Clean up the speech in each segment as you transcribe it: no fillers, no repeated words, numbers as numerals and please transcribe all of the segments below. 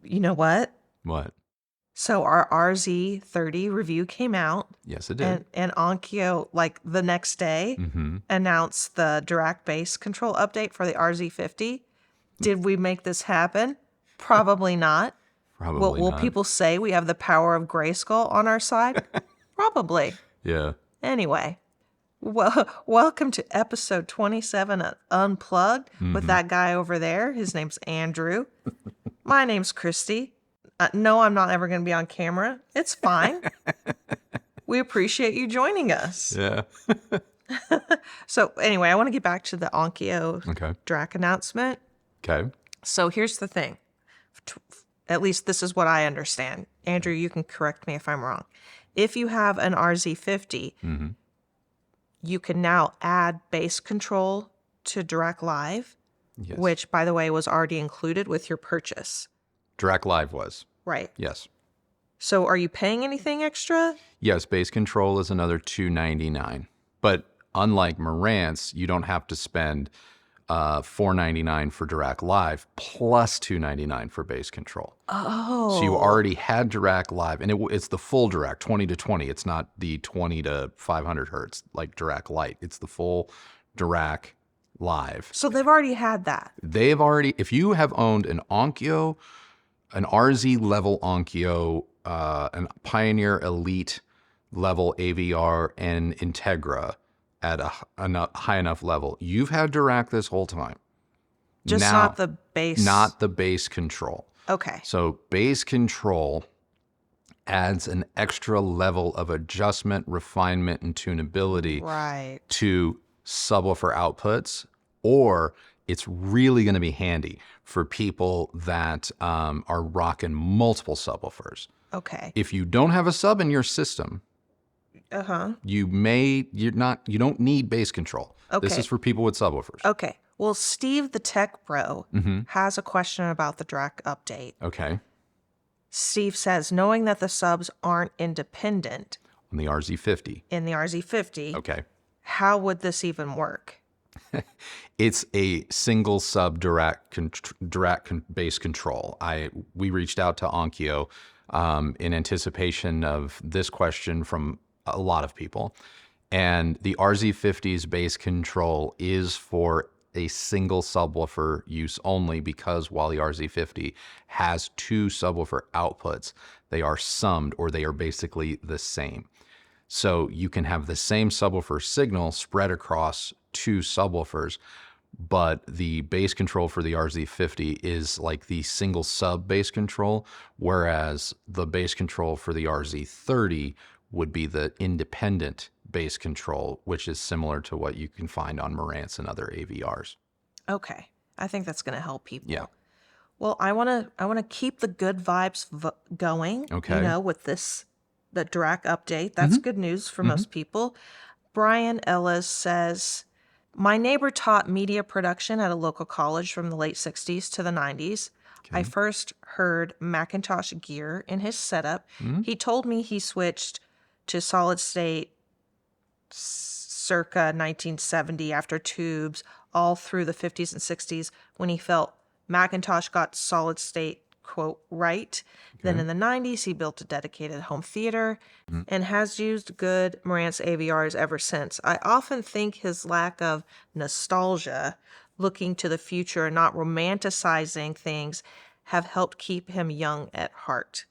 You know what? What? So our RZ30 review came out. Yes, it did. And Onkyo, like the next day, announced the Dirac bass control update for the RZ50. Did we make this happen? Probably not. Probably Will not. people say we have the power of Grayskull on our side? Probably. Yeah. Anyway, well, welcome to episode 27 of Unplugged with that guy over there. His name's Andrew. My name's Christy. No, I'm not ever going to be on camera. It's fine. We appreciate you joining us. Yeah. So anyway, I want to get back to the Onkyo Okay. Dirac announcement. Okay. So here's the thing. At least this is what I understand. Andrew, you can correct me if I'm wrong. If you have an RZ50, you can now add bass control to Dirac Live, Yes. which, by the way, was already included with your purchase. Dirac Live was. Right. Yes. So are you paying anything extra? Yes, bass control is another $299. But unlike Marantz, you don't have to spend $499 for Dirac Live plus $299 for bass control. Oh. So you already had Dirac Live, and it's the full Dirac, 20 to 20. It's not the 20 to 500 hertz like Dirac Lite. It's the full Dirac Live. So they've already had that. They've already, if you have owned an Onkyo, an RZ level Onkyo, an Pioneer Elite level AVR, and Integra at a high enough level, you've had Dirac this whole time. Just now, not the bass. Not the bass control. Okay. So bass control adds an extra level of adjustment, refinement, and tunability Right. to subwoofer outputs, or it's really going to be handy for people that are rocking multiple subwoofers. Okay. If you don't have a sub in your system, you don't need bass control. Okay. This is for people with subwoofers. Okay. Well, Steve, the tech bro, has a question about the Dirac update. Okay. Steve says, knowing that the subs aren't independent On the RZ50. in the RZ50, Okay. how would this even work? It's a single sub Dirac bass control. We reached out to Onkyo in anticipation of this question from a lot of people. And the RZ50's bass control is for a single subwoofer use only, because while the RZ50 has two subwoofer outputs, they are summed, or they are basically the same. So you can have the same subwoofer signal spread across two subwoofers, but the bass control for the RZ50 is like the single sub bass control, whereas the bass control for the RZ30 would be the independent bass control, which is similar to what you can find on Marantz and other AVRs. Okay. I think that's going to help people. Yeah. Well, I want to keep the good vibes going, Okay. with the Dirac update. That's good news for most people. Brian Ellis says, my neighbor taught media production at a local college from the late 60s to the 90s. I first heard Macintosh gear in his setup. He told me he switched to solid state circa 1970 after tubes all through the 50s and 60s when he felt Macintosh got solid state, quote, right. Then in the 90s, he built a dedicated home theater and has used good Marantz AVRs ever since. I often think his lack of nostalgia, looking to the future and not romanticizing things, have helped keep him young at heart.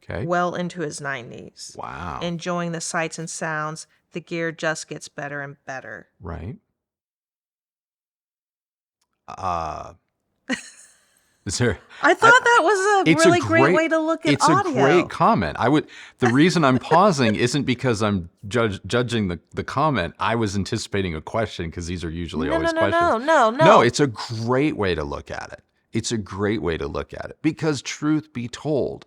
Okay. Well into his 90s. Wow. Enjoying the sights and sounds. The gear just gets better and better. Right. Is there? I thought that was a really great way to look at audio. It's a great comment. The reason I'm pausing isn't because I'm judging the comment. I was anticipating a question, because these are usually always questions. No. It's a great way to look at it. It's a great way to look at it, because truth be told,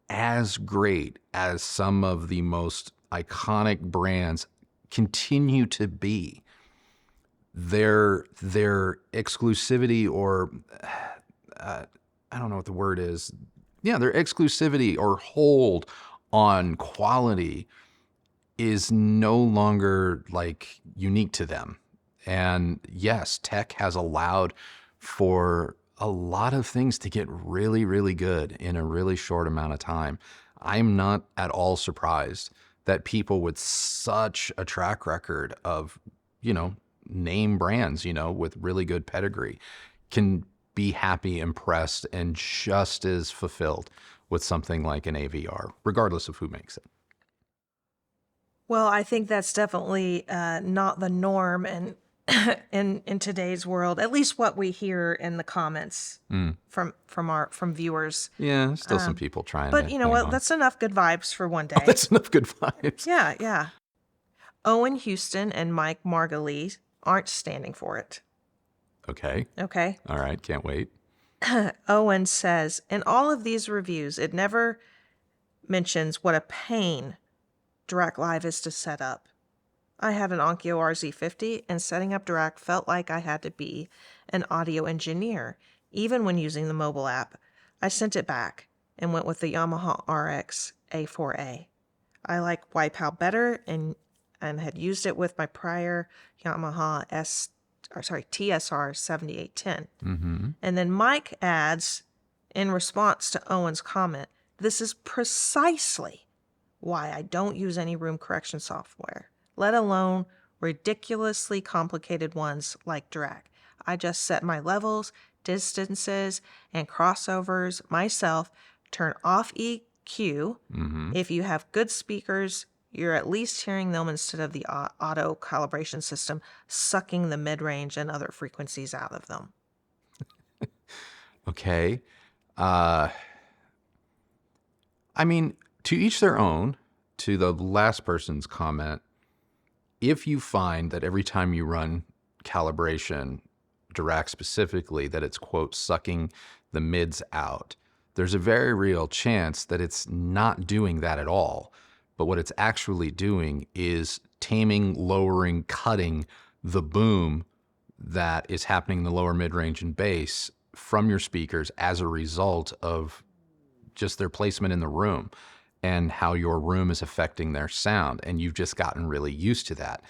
as great as some of the most iconic brands continue to be, their exclusivity, or I don't know what the word is. Yeah, their exclusivity or hold on quality is no longer like unique to them. And yes, tech has allowed for a lot of things to get really, really good in a really short amount of time. I'm not at all surprised that people with such a track record of, name brands, with really good pedigree can be happy, impressed, and just as fulfilled with something like an AVR, regardless of who makes it. Well, I think that's definitely not the norm and in today's world, at least what we hear in the comments from viewers. Yeah, still some people trying But to you know hang what? on. That's enough good vibes for one day. Oh, that's enough good vibes. Yeah, yeah. Owen Houston and Mike Margulies aren't standing for it. Okay. Okay. All right. Can't wait. Owen says, in all of these reviews, it never mentions what a pain Dirac Live is to set up. I had an Onkyo RZ50, and setting up Dirac felt like I had to be an audio engineer, even when using the mobile app. I sent it back and went with the Yamaha RX A4A. I like Wipeout better and had used it with my prior Yamaha TSR 7810. And then Mike adds, in response to Owen's comment, this is precisely why I don't use any room correction software, let alone ridiculously complicated ones like Dirac. I just set my levels, distances, and crossovers myself, turn off EQ. If you have good speakers, you're at least hearing them instead of the auto calibration system sucking the mid-range and other frequencies out of them. Okay. I mean, to each their own. To the last person's comment, if you find that every time you run calibration, Dirac specifically, that it's, quote, sucking the mids out, there's a very real chance that it's not doing that at all. But what it's actually doing is taming, lowering, cutting the boom that is happening in the lower mid-range and bass from your speakers as a result of just their placement in the room and how your room is affecting their sound. And you've just gotten really used to that.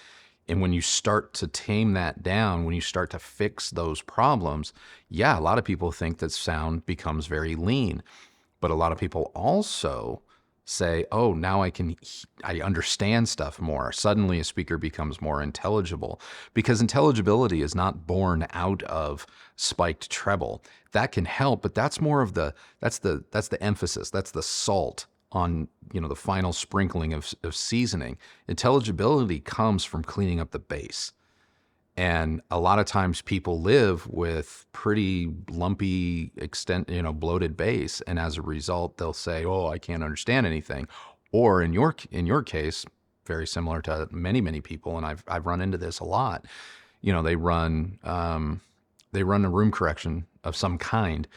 And when you start to tame that down, when you start to fix those problems, yeah, a lot of people think that sound becomes very lean. But a lot of people also say, oh, now I understand stuff more. Suddenly a speaker becomes more intelligible, because intelligibility is not born out of spiked treble. That can help, but that's more of that's the emphasis. That's the salt on, the final sprinkling of seasoning. Intelligibility comes from cleaning up the bass. And a lot of times people live with pretty lumpy bloated bass. And as a result, they'll say, oh, I can't understand anything. Or in your case, very similar to many, many people, and I've run into this a lot, they run a room correction of some kind,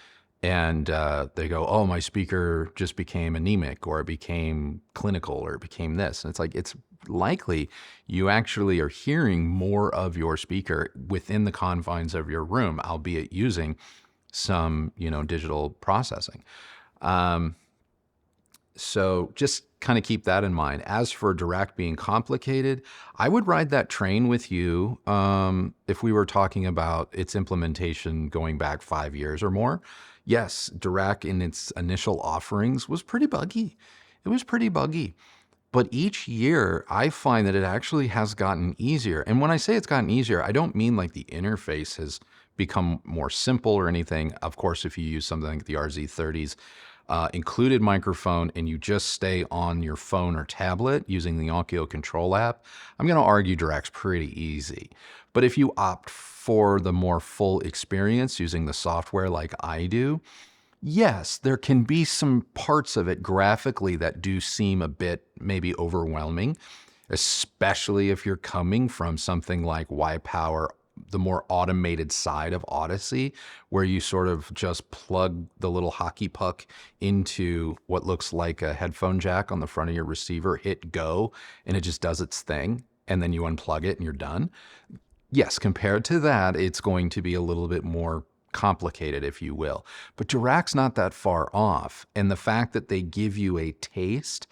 and they go, oh, my speaker just became anemic, or it became clinical, or it became this. And it's like, it's likely you actually are hearing more of your speaker within the confines of your room, albeit using some, digital processing. So just kind of keep that in mind. As for Dirac being complicated, I would ride that train with you if we were talking about its implementation going back 5 years or more. Yes, Dirac in its initial offerings was pretty buggy. It was pretty buggy. But each year, I find that it actually has gotten easier. And when I say it's gotten easier, I don't mean like the interface has become more simple or anything. Of course, if you use something like the RZ30's included microphone and you just stay on your phone or tablet using the Onkyo control app, I'm going to argue Dirac's pretty easy. But if you opt for the more full experience using the software like I do, yes, there can be some parts of it graphically that do seem a bit maybe overwhelming, especially if you're coming from something like Wipeower, the more automated side of Odyssey, where you sort of just plug the little hockey puck into what looks like a headphone jack on the front of your receiver, hit go, and it just does its thing, and then you unplug it and you're done. Yes, compared to that, it's going to be a little bit more complicated, if you will. But Dirac's not that far off. And the fact that they give you a taste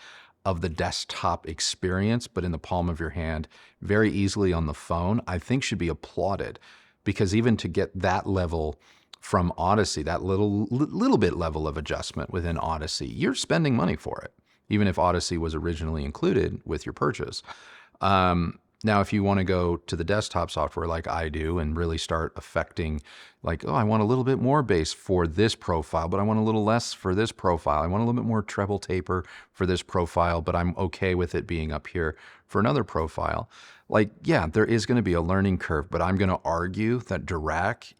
of the desktop experience, but in the palm of your hand, very easily on the phone, I think should be applauded. Because even to get that level from Odyssey, that little bit level of adjustment within Odyssey, you're spending money for it, even if Odyssey was originally included with your purchase. Now, if you want to go to the desktop software like I do and really start affecting, like, oh, I want a little bit more bass for this profile, but I want a little less for this profile. I want a little bit more treble taper for this profile, but I'm okay with it being up here for another profile. Like, yeah, there is going to be a learning curve, but I'm going to argue that Dirac,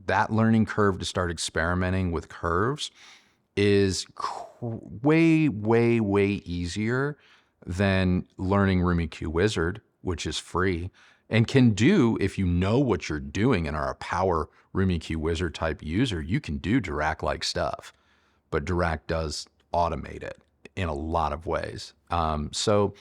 that learning curve to start experimenting with curves is way, way, way easier than learning RumiQ Wizard, which is free and can do, if you know what you're doing and are a power RumiQ Wizard type user, you can do Dirac-like stuff. But Dirac does automate it in a lot of ways. So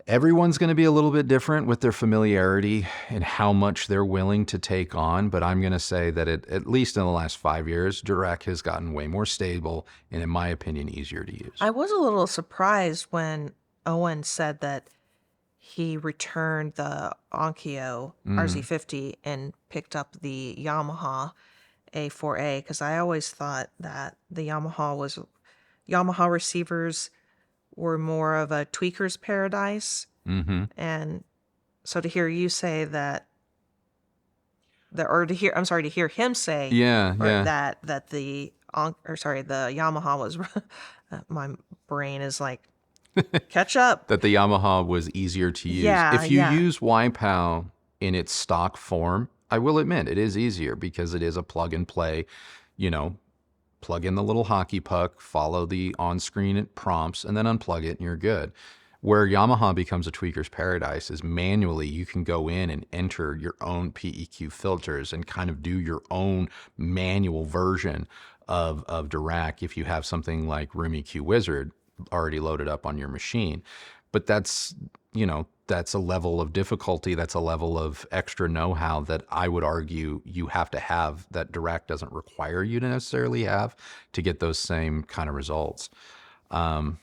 everyone's going to be a little bit different with their familiarity and how much they're willing to take on. But I'm going to say that at least in the last 5 years, Dirac has gotten way more stable and, in my opinion, easier to use. I was a little surprised when Owen said that he returned the Onkyo RZ50 and picked up the Yamaha A4A, because I always thought that the Yamaha receivers were more of a tweaker's paradise. And so to hear you say that, to hear him say that the Yamaha was my brain is like, catch up. That the Yamaha was easier to use. If you use YPOW in its stock form, I will admit it is easier because it is a plug and play, plug in the little hockey puck, follow the on-screen prompts, and then unplug it and you're good. Where Yamaha becomes a tweaker's paradise is manually you can go in and enter your own PEQ filters and kind of do your own manual version of Dirac if you have something like RumiQ Wizard already loaded up on your machine. But that's a level of difficulty, that's a level of extra know-how that I would argue you have to have, that Dirac doesn't require you to necessarily have to get those same kind of results. I'm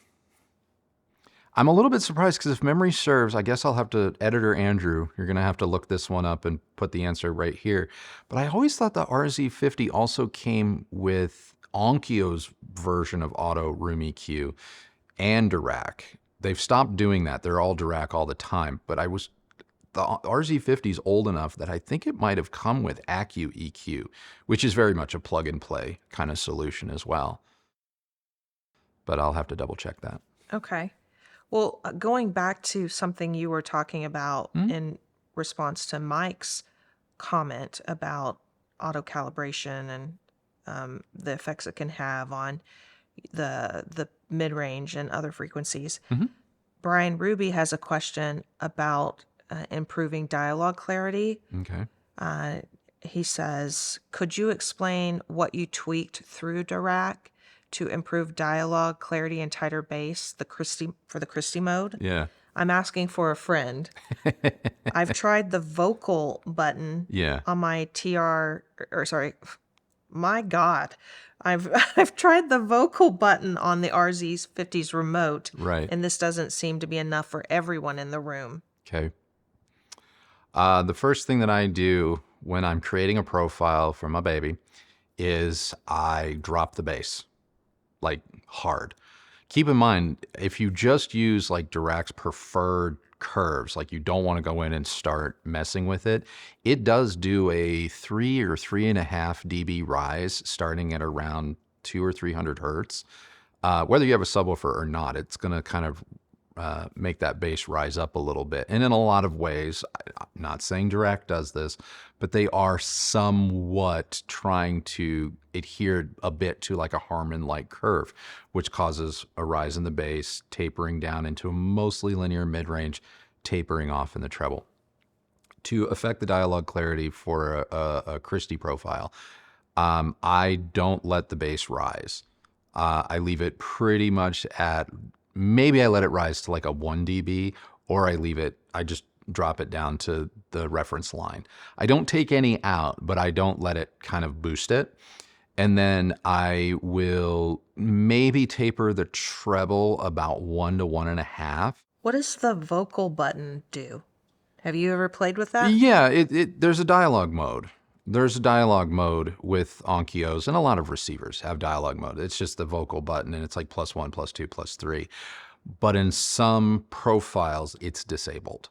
a little bit surprised because if memory serves, I guess I'll have to, editor Andrew, you're going to have to look this one up and put the answer right here. But I always thought the RZ50 also came with Onkyo's version of Auto RumiQ and Dirac. They've stopped doing that. They're all Dirac all the time. But the RZ50 is old enough that I think it might have come with Accu EQ, which is very much a plug and play kind of solution as well. But I'll have to double check that. Okay. Well, going back to something you were talking about in response to Mike's comment about auto calibration and the effects it can have on the mid-range and other frequencies. Brian Ruby has a question about improving dialogue clarity. Okay. He says, could you explain what you tweaked through Dirac to improve dialogue clarity and tighter bass for the Christie mode? Yeah. I'm asking for a friend. I've tried the vocal button on my my God. I've tried the vocal button on the RZ50's remote, and this doesn't seem to be enough for everyone in the room. Okay. The first thing that I do when I'm creating a profile for my baby is I drop the bass, like hard. Keep in mind, if you just use like Dirac's preferred curves, like you don't want to go in and start messing with it, it does do a 3 or 3.5 dB rise starting at around 200 or 300 hertz. Whether you have a subwoofer or not, it's going to kind of make that bass rise up a little bit. And in a lot of ways, I'm not saying Dirac does this, but they are somewhat trying to adhere a bit to like a Harman-like curve, which causes a rise in the bass, tapering down into a mostly linear mid-range, tapering off in the treble. To affect the dialogue clarity for a Christie profile, I don't let the bass rise. I leave it pretty much at, maybe I let it rise to like a 1 dB, or I just drop it down to the reference line. I don't take any out, but I don't let it kind of boost it. And then I will maybe taper the treble about 1 to 1.5. What does the vocal button do? Have you ever played with that? Yeah, there's a dialogue mode There's a dialogue mode with Onkyos, and a lot of receivers have dialogue mode. It's just the vocal button, and it's like +1, +2, +3. But in some profiles, it's disabled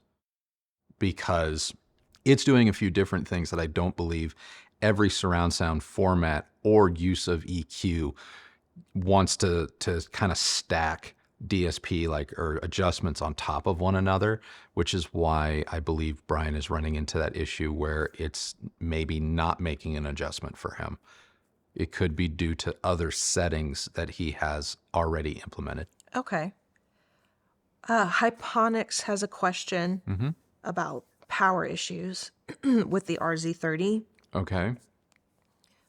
because it's doing a few different things that I don't believe every surround sound format or use of EQ wants to kind of stack DSP or adjustments on top of one another, which is why I believe Brian is running into that issue where it's maybe not making an adjustment for him. It could be due to other settings that he has already implemented. Okay. Hyponics has a question about power issues with the RZ30. Okay.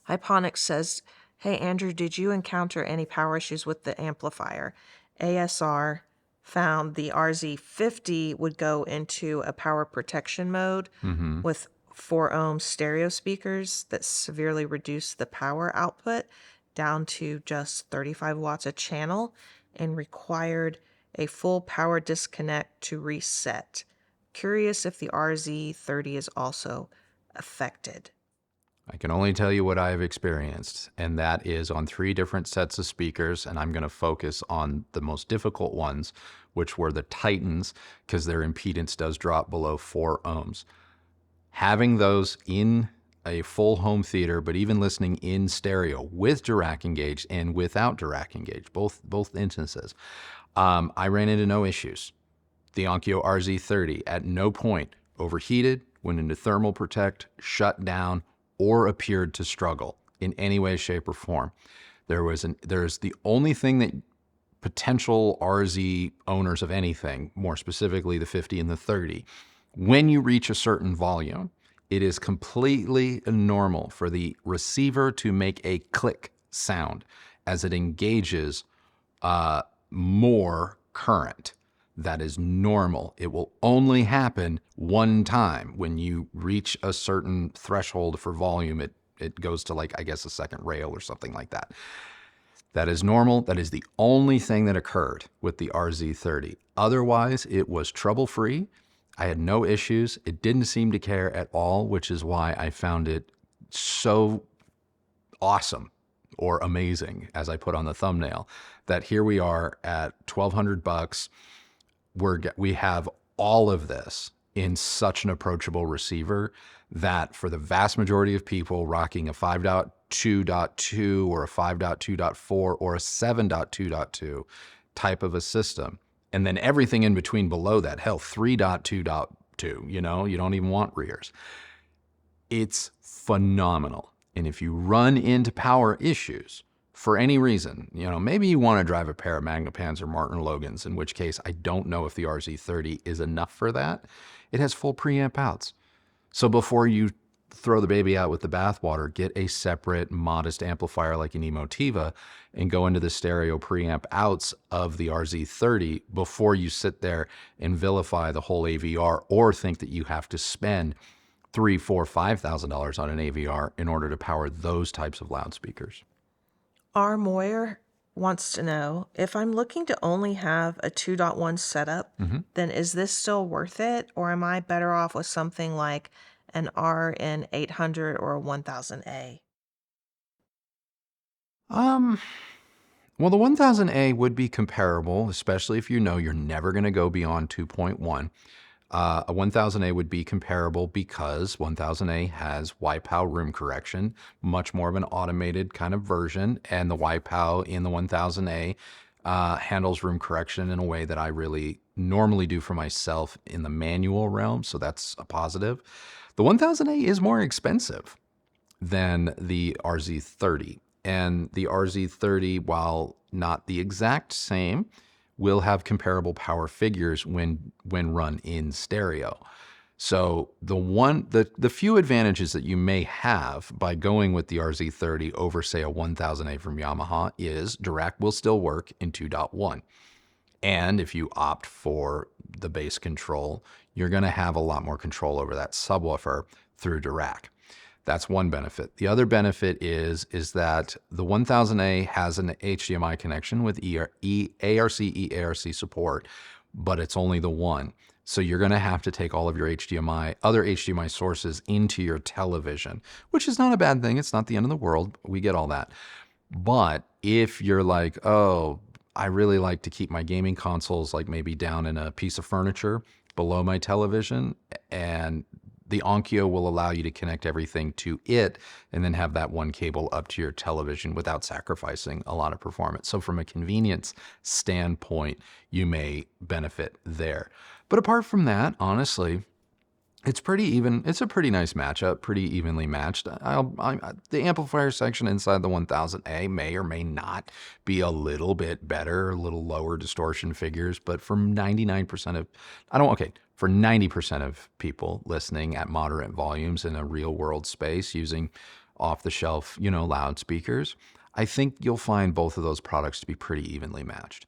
Hyponics says, hey, Andrew, did you encounter any power issues with the amplifier? ASR found the RZ50 would go into a power protection mode with 4 ohm stereo speakers that severely reduced the power output down to just 35 watts a channel and required a full power disconnect to reset. Curious if the RZ30 is also affected. I can only tell you what I have experienced, and that is on 3 different sets of speakers, and I'm going to focus on the most difficult ones, which were the Titans, because their impedance does drop below 4 ohms. Having those in a full home theater, but even listening in stereo with Dirac engaged and without Dirac engaged, both instances, I ran into no issues. The Onkyo RZ30 at no point overheated, went into thermal protect, shut down, or appeared to struggle in any way, shape, or form. There's the only thing that potential RZ owners of anything, more specifically the 50 and the 30, when you reach a certain volume, it is completely normal for the receiver to make a click sound as it engages more current. That is normal. It will only happen one time when you reach a certain threshold for volume. It goes to, like, I guess, a second rail or something like that. That is normal. That is the only thing that occurred with the RZ30. Otherwise, it was trouble-free. I had no issues. It didn't seem to care at all, which is why I found it so awesome or amazing, as I put on the thumbnail, that here we are at $1,200. We have all of this in such an approachable receiver that for the vast majority of people rocking a 5.2.2 or a 5.2.4 or a 7.2.2 type of a system, and then everything in between below that, hell, 3.2.2, you don't even want rears. It's phenomenal. And if you run into power issues, for any reason, maybe you want to drive a pair of Magnapans or Martin Logans, in which case I don't know if the RZ30 is enough for that. It has full preamp outs. So before you throw the baby out with the bathwater, get a separate modest amplifier like an Emotiva and go into the stereo preamp outs of the RZ30 before you sit there and vilify the whole AVR or think that you have to spend $3,000, $4,000, $5,000 on an AVR in order to power those types of loudspeakers. R. Moyer wants to know, if I'm looking to only have a 2.1 setup, then is this still worth it? Or am I better off with something like an RN800 or a 1000A? Well, the 1000A would be comparable, especially if you know you're never going to go beyond 2.1. A 1000A would be comparable because 1000A has YPOW room correction, much more of an automated kind of version, and the YPOW in the 1000A handles room correction in a way that I really normally do for myself in the manual realm, so that's a positive. The 1000A is more expensive than the RZ30, and the RZ30, while not the exact same, will have comparable power figures when run in stereo. So the few advantages that you may have by going with the RZ30 over, say, a 1000A from Yamaha is Dirac will still work in 2.1. And if you opt for the bass control, you're going to have a lot more control over that subwoofer through Dirac. That's one benefit. The other benefit is that the 1000A has an HDMI connection with ARC, EARC support, but it's only the one. So you're going to have to take all of your other HDMI sources into your television, which is not a bad thing. It's not the end of the world. We get all that. But if you're like, oh, I really like to keep my gaming consoles like maybe down in a piece of furniture below my television, and the Onkyo will allow you to connect everything to it and then have that one cable up to your television without sacrificing a lot of performance. So from a convenience standpoint, you may benefit there. But apart from that, honestly, it's pretty even. It's a pretty nice matchup, pretty evenly matched. The amplifier section inside the 1000A may or may not be a little bit better, a little lower distortion figures, but for 99% of, for 90% of people listening at moderate volumes in a real world space using off the shelf, loudspeakers, I think you'll find both of those products to be pretty evenly matched.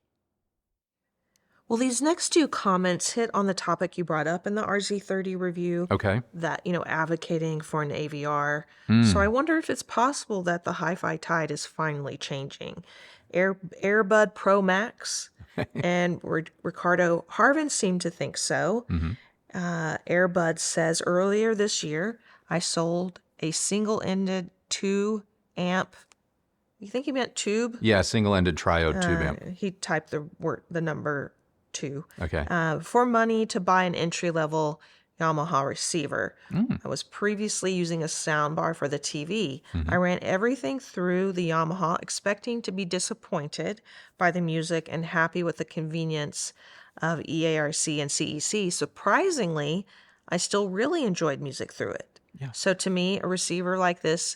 Well, these next two comments hit on the topic you brought up in the RZ30 review. Okay. That, advocating for an AVR. So I wonder if it's possible that the hi-fi tide is finally changing. Airbud Pro Max and Ricardo Harvin seem to think so. Airbud says, earlier this year, I sold a single-ended 2-amp. You think he meant tube? Yeah, single-ended triode tube amp. He typed the number 2. Okay. For money to buy an entry-level Yamaha receiver. I was previously using a soundbar for the TV. I ran everything through the Yamaha, expecting to be disappointed by the music and happy with the convenience of EARC and CEC. Surprisingly, I still really enjoyed music through it. Yeah. So to me, a receiver like this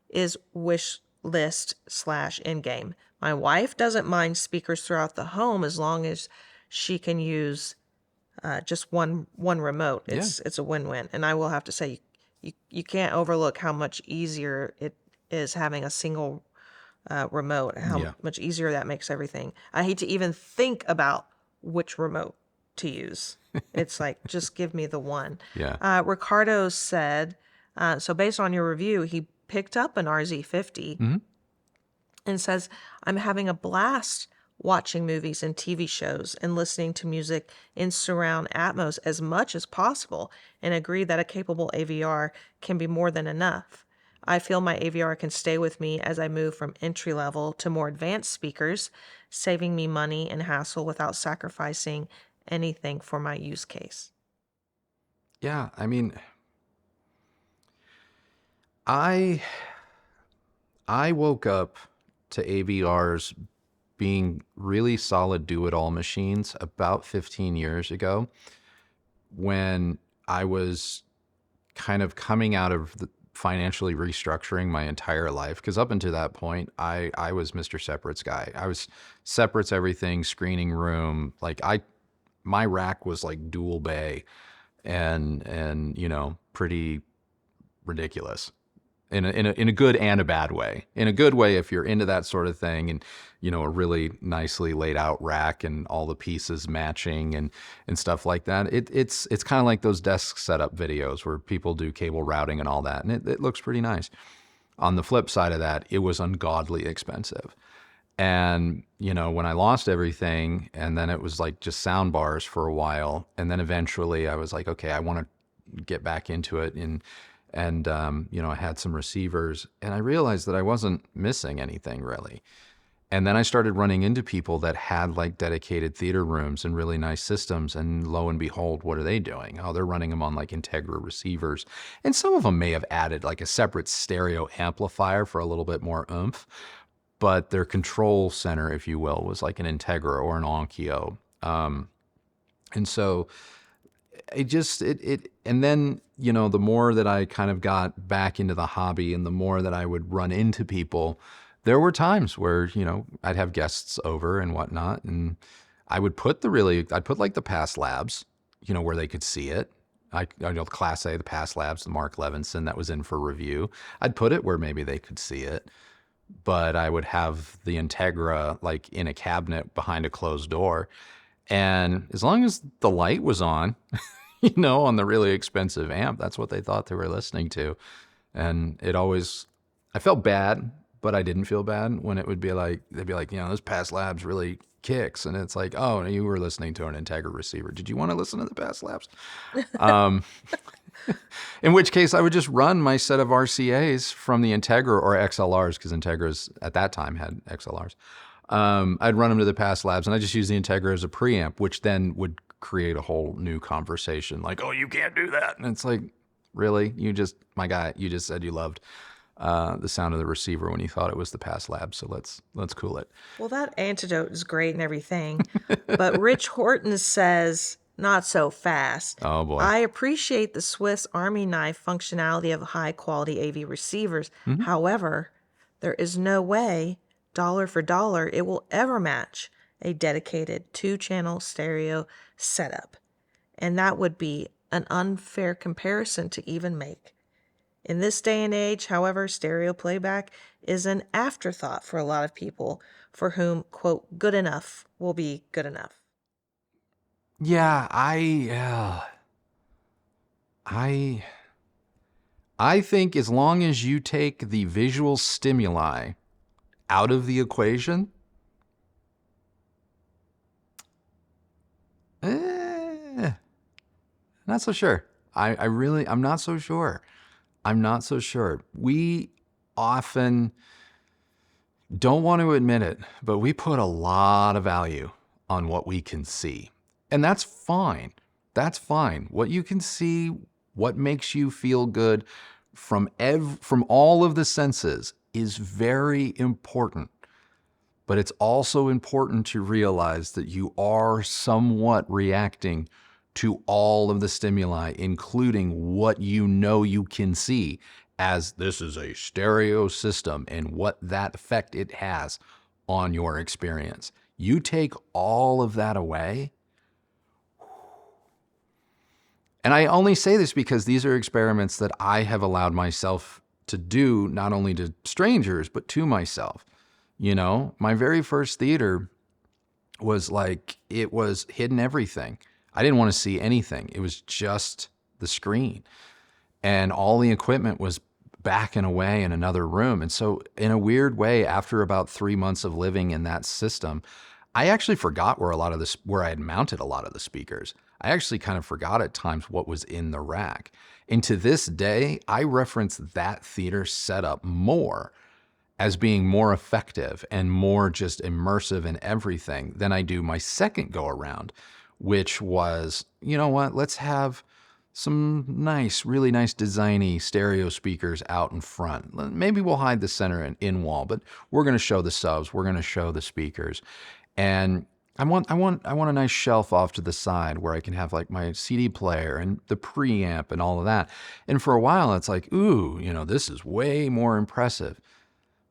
is wish list / end game. My wife doesn't mind speakers throughout the home as long as she can use just one remote. It's a win-win. And I will have to say, you can't overlook how much easier it is having a single remote, how much easier that makes everything. I hate to even think about which remote to use. It's like, just give me the one. Yeah. Ricardo said, so based on your review, he picked up an RZ50 and says, I'm having a blast watching movies and TV shows and listening to music in surround atmos as much as possible, and agree that a capable AVR can be more than enough. I feel my AVR can stay with me as I move from entry level to more advanced speakers, saving me money and hassle without sacrificing anything for my use case. Yeah, I mean, I woke up to AVRs being really solid do-it-all machines about 15 years ago, when I was kind of coming out of financially restructuring my entire life. Because up until that point, I was Mr. Separates guy. I was Separates everything, screening room. Like my rack was like dual bay and pretty ridiculous. In a good and a bad way. In a good way, if you're into that sort of thing, and a really nicely laid out rack and all the pieces matching and stuff like that. It's kind of like those desk setup videos where people do cable routing and all that, and it looks pretty nice. On the flip side of that, it was ungodly expensive. And when I lost everything, and then it was like just sound bars for a while, and then eventually I was like, okay, I want to get back into it, and I had some receivers, and I realized that I wasn't missing anything really. And then I started running into people that had like dedicated theater rooms and really nice systems, and lo and behold, what are they doing? Oh, they're running them on like Integra receivers. And some of them may have added like a separate stereo amplifier for a little bit more oomph, but their control center, if you will, was like an Integra or an Onkyo. And so and then, the more that I kind of got back into the hobby and the more that I would run into people, there were times where, I'd have guests over and whatnot, and I would put I'd put like the Pass Labs, where they could see it. I know Class A, the Pass Labs, the Mark Levinson that was in for review. I'd put it where maybe they could see it, but I would have the Integra like in a cabinet behind a closed door. And as long as the light was on, on the really expensive amp, that's what they thought they were listening to. And I felt bad, but I didn't feel bad when it would be like, they'd be like, those Pass Labs really kicks. And it's like, oh, you were listening to an Integra receiver. Did you want to listen to the past labs? Um, in which case I would just run my set of RCAs from the Integra or XLRs, because Integras at that time had XLRs. I'd run them to the past labs, and I just use the Integra as a preamp, which then would create a whole new conversation like, oh, you can't do that. And it's like, really? My guy, you just said you loved the sound of the receiver when you thought it was the past lab. So let's cool it. Well, that antidote is great and everything, but Rich Horton says, not so fast. Oh boy. I appreciate the Swiss Army knife functionality of high quality AV receivers. However, there is no way, dollar for dollar, it will ever match a dedicated 2-channel stereo setup. And that would be an unfair comparison to even make. In this day and age, however, stereo playback is an afterthought for a lot of people for whom, quote, good enough will be good enough. Yeah, I think as long as you take the visual stimuli out of the equation, not so sure. I'm not so sure. I'm not so sure. We often don't want to admit it, but we put a lot of value on what we can see. And that's fine. That's fine. What you can see, what makes you feel good from all of the senses is very important. But it's also important to realize that you are somewhat reacting to all of the stimuli, including what you know you can see, as this is a stereo system and what that effect it has on your experience. You take all of that away. And I only say this because these are experiments that I have allowed myself to do, not only to strangers, but to myself. You know, my very first theater was like, it was hidden everything. I didn't want to see anything. It was just the screen. And all the equipment was back and away in another room. And so in a weird way, after about 3 months of living in that system, I actually forgot where I had mounted a lot of the speakers. I actually kind of forgot at times what was in the rack. And to this day, I reference that theater setup more as being more effective and more just immersive in everything than I do my second go around, which was, you know what, let's have some really nice designy stereo speakers out in front. Maybe we'll hide the center and in wall, but we're going to show the subs. We're going to show the speakers. And I want a nice shelf off to the side where I can have like my CD player and the preamp and all of that. And for a while, it's like, ooh, you know, this is way more impressive.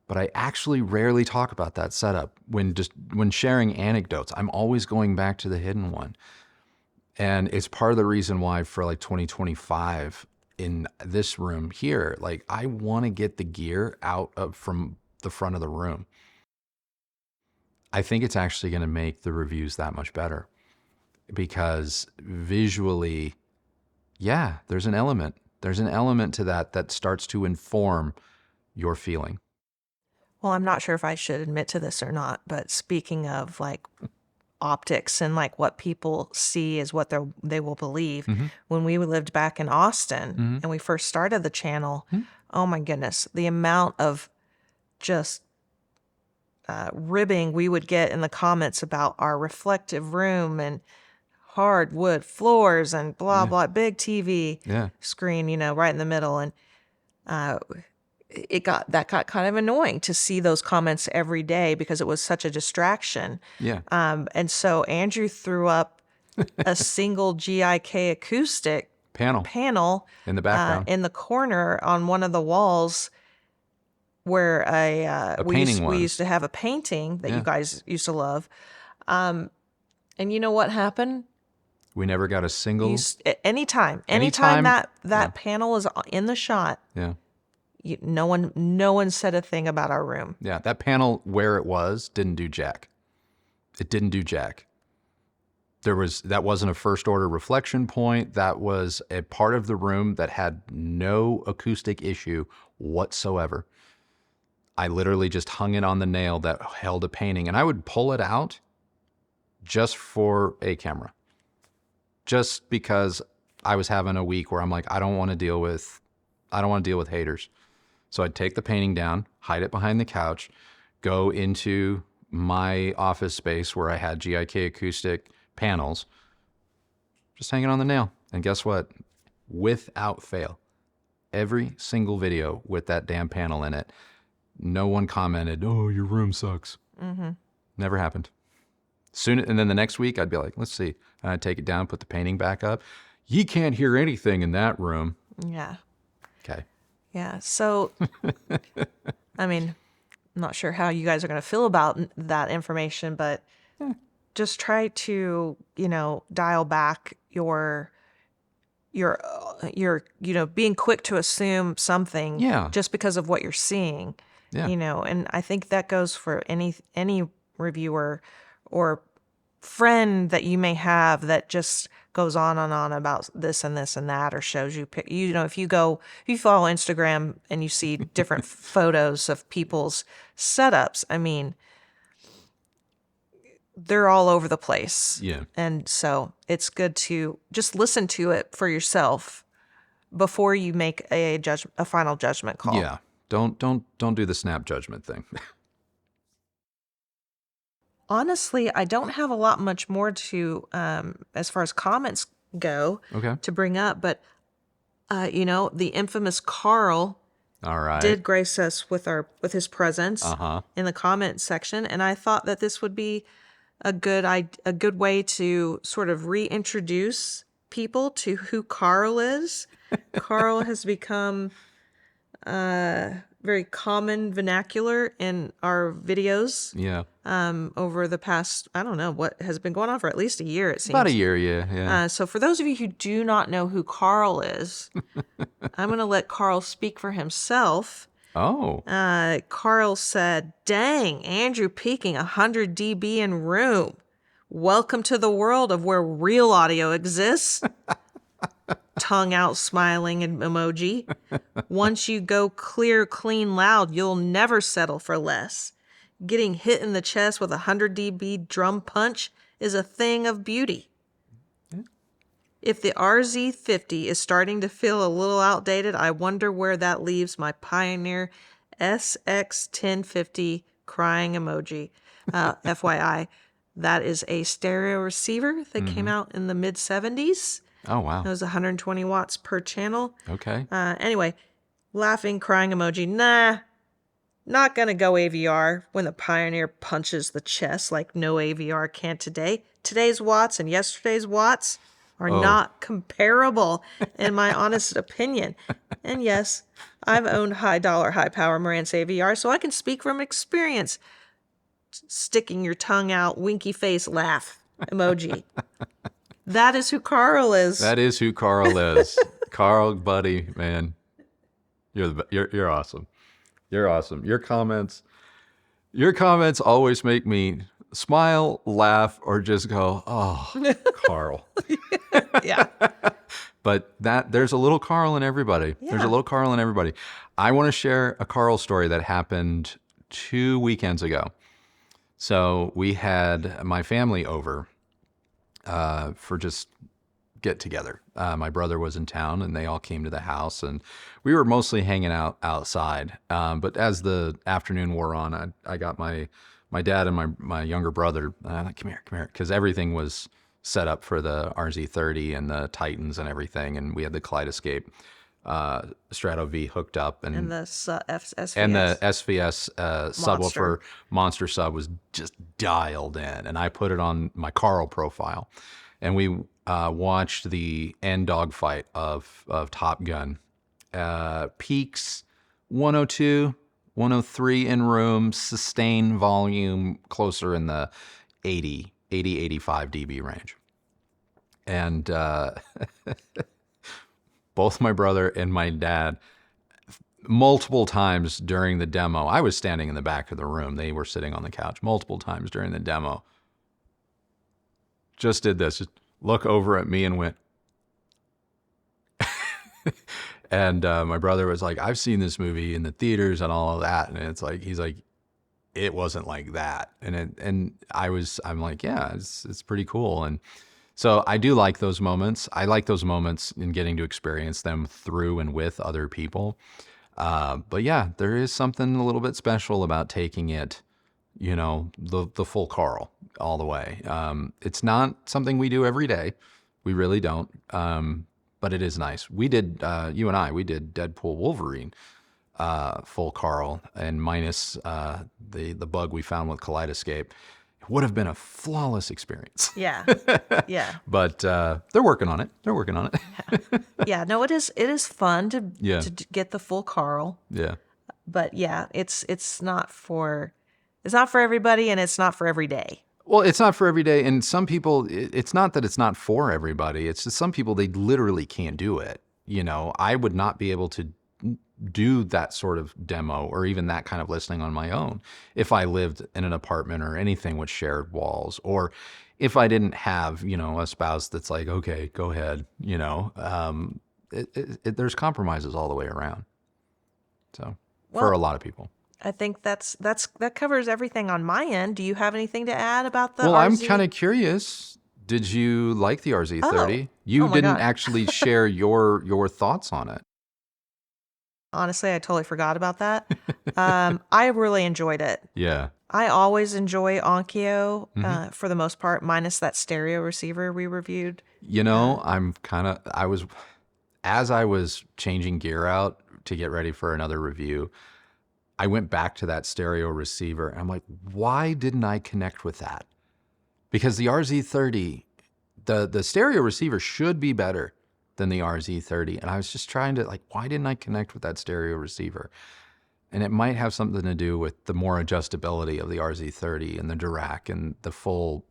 But I actually rarely talk about that setup when sharing anecdotes. I'm always going back to the hidden one. And it's part of the reason why for like 2025 in this room here, like I want to get the gear from the front of the room. I think it's actually going to make the reviews that much better because visually, yeah, there's an element to that starts to inform your feeling. Well, I'm not sure if I should admit to this or not, but speaking of like optics and like what people see is what they will believe. When we lived back in Austin and we first started the channel, oh my goodness, the amount of just ribbing we would get in the comments about our reflective room and hardwood floors and blah, blah, big TV screen, you know, right in the middle. And that got kind of annoying to see those comments every day because it was such a distraction. Yeah. And so Andrew threw up a single GIK acoustic panel in the background, in the corner on one of the walls where we used to have a painting that you guys used to love. And you know what happened? We never got a single. Anytime that panel is in the shot. Yeah. No one said a thing about our room. Yeah, that panel where it was didn't do jack. It didn't do jack. That wasn't a first order reflection point. That was a part of the room that had no acoustic issue whatsoever. I literally just hung it on the nail that held a painting, and I would pull it out just for a camera. Just because I was having a week where I'm like, I don't want to deal with haters. So I'd take the painting down, hide it behind the couch, go into my office space where I had GIK acoustic panels, just hanging on the nail. And guess what? Without fail, every single video with that damn panel in it, no one commented, "Oh, your room sucks." Never happened. And then the next week I'd be like, let's see. And I'd take it down, put the painting back up. You can't hear anything in that room. Yeah. Okay. Yeah. So, I mean, I'm not sure how you guys are going to feel about that information, but just try to, dial back your, being quick to assume something just because of what you're seeing, and I think that goes for any reviewer or friend that you may have that just goes on and on about this and this and that, or shows you, if you follow Instagram and you see different photos of people's setups, I mean, they're all over the place. Yeah. And so it's good to just listen to it for yourself before you make a final judgment call. Yeah. Don't do the snap judgment thing. Honestly, I don't have a lot much more to, as far as comments go, to bring up. But, the infamous Carl All right. did grace us with his presence in the comment section, and I thought that this would be a good way to sort of reintroduce people to who Carl is. Carl has become very common vernacular in our videos. Yeah. Over the past, I don't know, what has been going on for at least a year, it seems. About a year, yeah. So for those of you who do not know who Carl is, I'm going to let Carl speak for himself. Oh. Carl said, "Dang, Andrew peaking 100 dB in room. Welcome to the world of where real audio exists." Tongue out smiling emoji. "Once you go clear, clean, loud, you'll never settle for less. Getting hit in the chest with 100 dB drum punch is a thing of beauty. If the RZ50 is starting to feel a little outdated, I wonder where that leaves my Pioneer SX1050 crying emoji." FYI, that is a stereo receiver that came out in the mid-70s. Oh, wow. It was 120 watts per channel. Okay. Anyway, laughing, crying emoji. Nah, not going to go AVR when the Pioneer punches the chest like no AVR can today. Today's watts and yesterday's watts are not comparable, in my honest opinion. And yes, I've owned high-dollar, high-power Marantz AVR, so I can speak from experience. Sticking your tongue out, winky face laugh emoji. That is who Carl is. That is who Carl is. Carl, buddy, man, you're awesome. You're awesome. Your comments always make me smile, laugh, or just go, "Oh, Carl." Yeah. But there's a little Carl in everybody. Yeah. There's a little Carl in everybody. I want to share a Carl story that happened 2 weekends ago. So we had my family over for just get together. My brother was in town and they all came to the house and we were mostly hanging out outside. But as the afternoon wore on, I got my dad and my younger brother, like, come here. Cause everything was set up for the RZ30 and the Titans and everything. And we had the Kaleidoscape Strato V hooked up and the SVS. And the SVS subwoofer monster sub was just dialed in. And I put it on my Carl profile. And we watched the end dogfight of Top Gun. Peaks 102, 103 in room, sustained volume closer in the 85 dB range. And both my brother and my dad, multiple times during the demo, I was standing in the back of the room. They were sitting on the couch multiple times during the demo. Just did this, just look over at me and went. And my brother was like, "I've seen this movie in the theaters and all of that." And it's like, he's like, it wasn't like that. I'm like, yeah, it's pretty cool. And so I do like those moments. I like those moments in getting to experience them through and with other people. But yeah, there is something a little bit special about taking it, the full Carl all the way. It's not something we do every day. We really don't. But it is nice. We did, you and I, we did Deadpool Wolverine, full Carl, and minus the bug we found with Kaleidoscape. It would have been a flawless experience. Yeah. Yeah. But they're working on it. Yeah. No, it is fun to Yeah. get the full Carl. Yeah. But yeah, it's not for everybody, and it's not for every day. Well, it's not for every day. And some people, it's not that it's not for everybody. It's just some people, they literally can't do it. I would not be able to do that sort of demo or even that kind of listening on my own if I lived in an apartment or anything with shared walls, or if I didn't have, a spouse that's like, okay, go ahead, there's compromises all the way around. So for a lot of people. I think that covers everything on my end. Do you have anything to add about the Well, RZ? I'm kind of curious. Did you like the RZ30? You Oh my didn't God. actually share your thoughts on it. Honestly, I totally forgot about that. I really enjoyed it. Yeah. I always enjoy Onkyo for the most part, minus that stereo receiver we reviewed. As I was changing gear out to get ready for another review, I went back to that stereo receiver and I'm like, why didn't I connect with that? Because the RZ30, the stereo receiver should be better than the RZ30. And I was just trying to why didn't I connect with that stereo receiver? And it might have something to do with the more adjustability of the RZ30 and the Dirac and the full,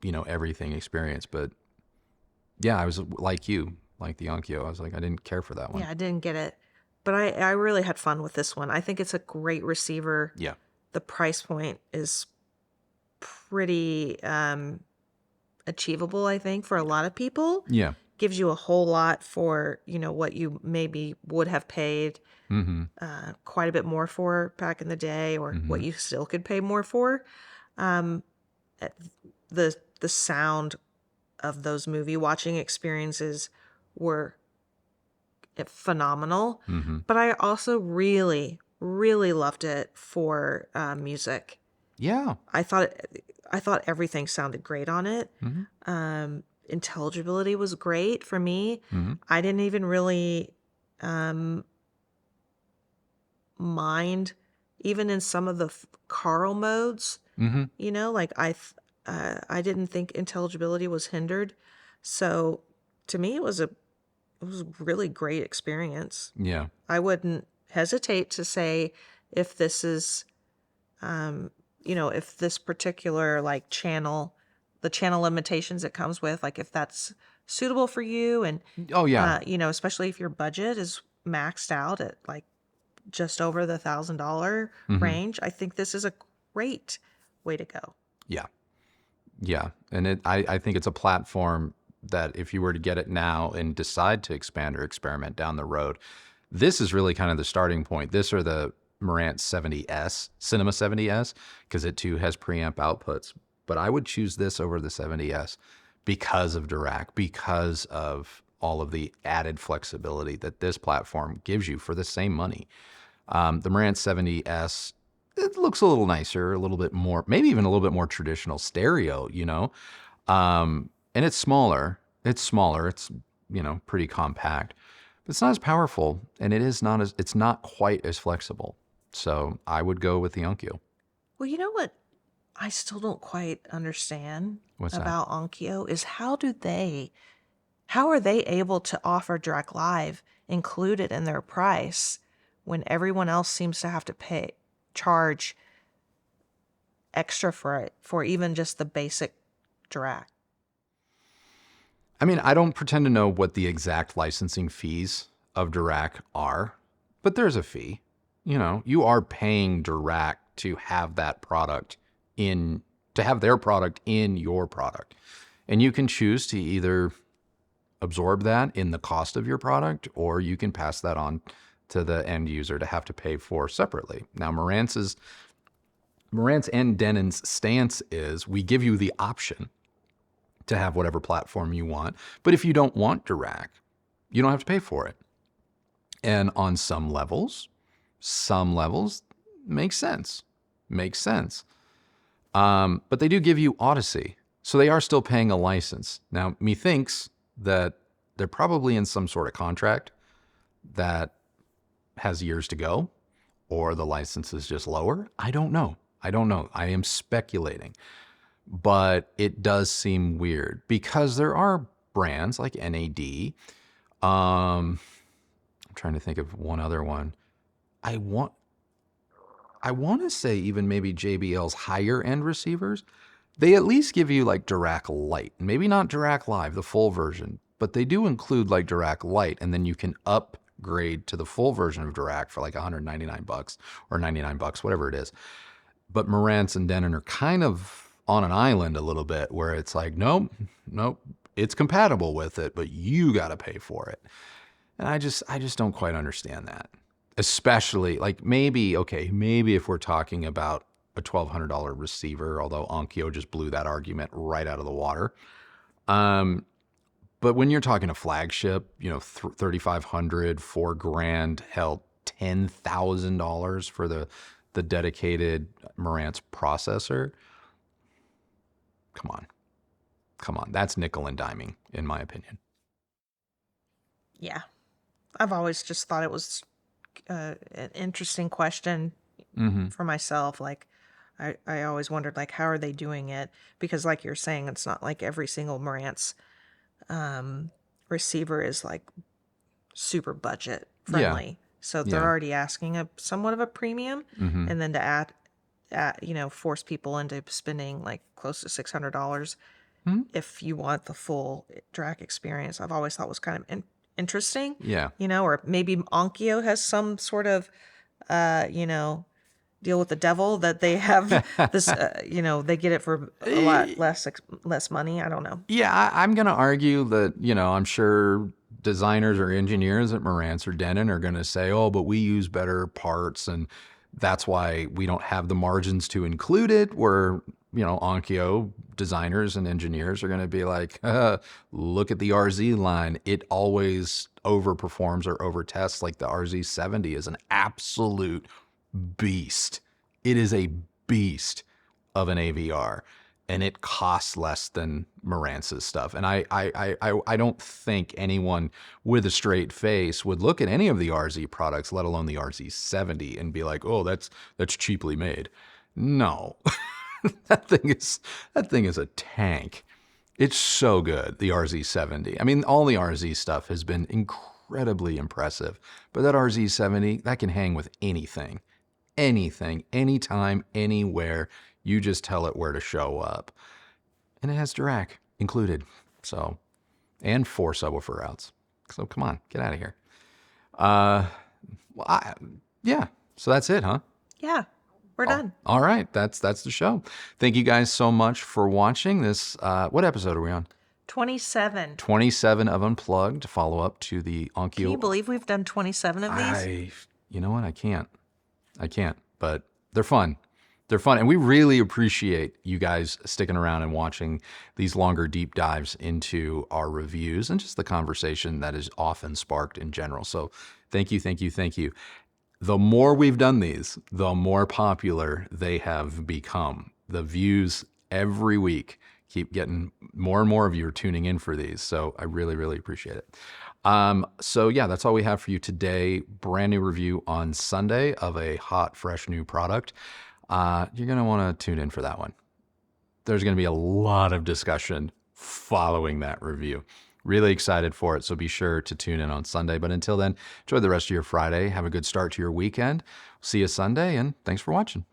everything experience. But yeah, I was like you, like the Onkyo. I was like, I didn't care for that one. Yeah, I didn't get it. But I really had fun with this one. I think it's a great receiver. Yeah. The price point is pretty achievable, I think, for a lot of people. Yeah. Gives you a whole lot for, what you maybe would have paid quite a bit more for back in the day, or what you still could pay more for. The sound of those movie watching experiences were phenomenal. But I also really, really loved it for music. Yeah. I thought everything sounded great on it. Intelligibility was great for me. I didn't even really mind, even in some of the Carl modes. I didn't think intelligibility was hindered. So to me, it was a really great experience. Yeah. I wouldn't hesitate to say if this is, if this particular channel, the channel limitations it comes with, if that's suitable for you, and Oh yeah. especially if your budget is maxed out at just over the $1,000 range, I think this is a great way to go. Yeah. Yeah. And I think it's a platform that if you were to get it now and decide to expand or experiment down the road, this is really kind of the starting point. This or the Marantz 70S, Cinema 70S, because it too has preamp outputs. But I would choose this over the 70S because of Dirac, because of all of the added flexibility that this platform gives you for the same money. The Marantz 70S, it looks a little nicer, a little bit more, maybe even a little bit more traditional stereo, and it's smaller. It's pretty compact, but it's not as powerful, and it's not quite as flexible. So I would go with the Onkyo. Well, you know what I still don't quite understand What's that? about Onkyo is how are they able to offer Dirac Live included in their price when everyone else seems to have to charge extra for it, for even just the basic Dirac? I mean, I don't pretend to know what the exact licensing fees of Dirac are, but there's a fee. You are paying Dirac to have that product to have their product in your product. And you can choose to either absorb that in the cost of your product, or you can pass that on to the end user to have to pay for separately. Now, Marantz's Marantz and Denon's stance is we give you the option to have whatever platform you want, but if you don't want Dirac, you don't have to pay for it. And on some levels makes sense. But they do give you Odyssey, so they are still paying a license. Now, methinks that they're probably in some sort of contract that has years to go, or the license is just lower. I don't know. I am speculating. But it does seem weird because there are brands like NAD. I'm trying to think of one other one. I want to say even maybe JBL's higher end receivers. They at least give you like Dirac Lite. Maybe not Dirac Live, the full version, but they do include like Dirac Lite, and then you can upgrade to the full version of Dirac for like $199 or $99, whatever it is. But Marantz and Denon are kind of on an island a little bit where it's like, nope, it's compatible with it, but you got to pay for it. And I just don't quite understand that. Especially like maybe if we're talking about a $1,200 receiver, although Onkyo just blew that argument right out of the water. But when you're talking a flagship, $3,500, $4,000, hell, $10,000 for the dedicated Marantz processor. Come on. That's nickel and diming, in my opinion. Yeah. I've always just thought it was an interesting question for myself. Like, I always wondered, like, how are they doing it? Because like you're saying, it's not like every single Marantz receiver is like super budget friendly. Yeah. So they're already asking somewhat of a premium, and then to add, force people into spending like close to $600 if you want the full Dirac experience, I've always thought was kind of interesting. Yeah. Or maybe Onkyo has some sort of, deal with the devil that they have this, they get it for a lot less money. I don't know. Yeah, I'm going to argue that, I'm sure designers or engineers at Marantz or Denon are going to say, oh, but we use better parts and that's why we don't have the margins to include it, where, Onkyo designers and engineers are going to be like, look at the RZ line. It always overperforms or overtests. Like the RZ70 is an absolute beast. It is a beast of an AVR, and it costs less than Marantz's stuff. And I don't think anyone with a straight face would look at any of the RZ products, let alone the RZ70, and be like, oh, that's cheaply made. No. That thing is a tank. It's so good, the RZ70. I mean, all the RZ stuff has been incredibly impressive, but that RZ70, that can hang with anything, anytime, anywhere. You just tell it where to show up. And it has Dirac included. So, and 4 subwoofer routes. So come on, get out of here. Yeah. So that's it, huh? Yeah. We're done. All right. That's the show. Thank you guys so much for watching this. What episode are we on? 27. 27 of Unplugged. Follow up to the Onkyo. Can you believe we've done 27 of these? You know what? I can't. But they're fun. And we really appreciate you guys sticking around and watching these longer deep dives into our reviews and just the conversation that is often sparked in general. So thank you. The more we've done these, the more popular they have become. The views every week keep getting more and more of you are tuning in for these. So I really, really appreciate it. So yeah, that's all we have for you today. Brand new review on Sunday of a hot, fresh new product. You're going to want to tune in for that one. There's going to be a lot of discussion following that review. Really excited for it, so be sure to tune in on Sunday. But until then, enjoy the rest of your Friday. Have a good start to your weekend. See you Sunday, and thanks for watching.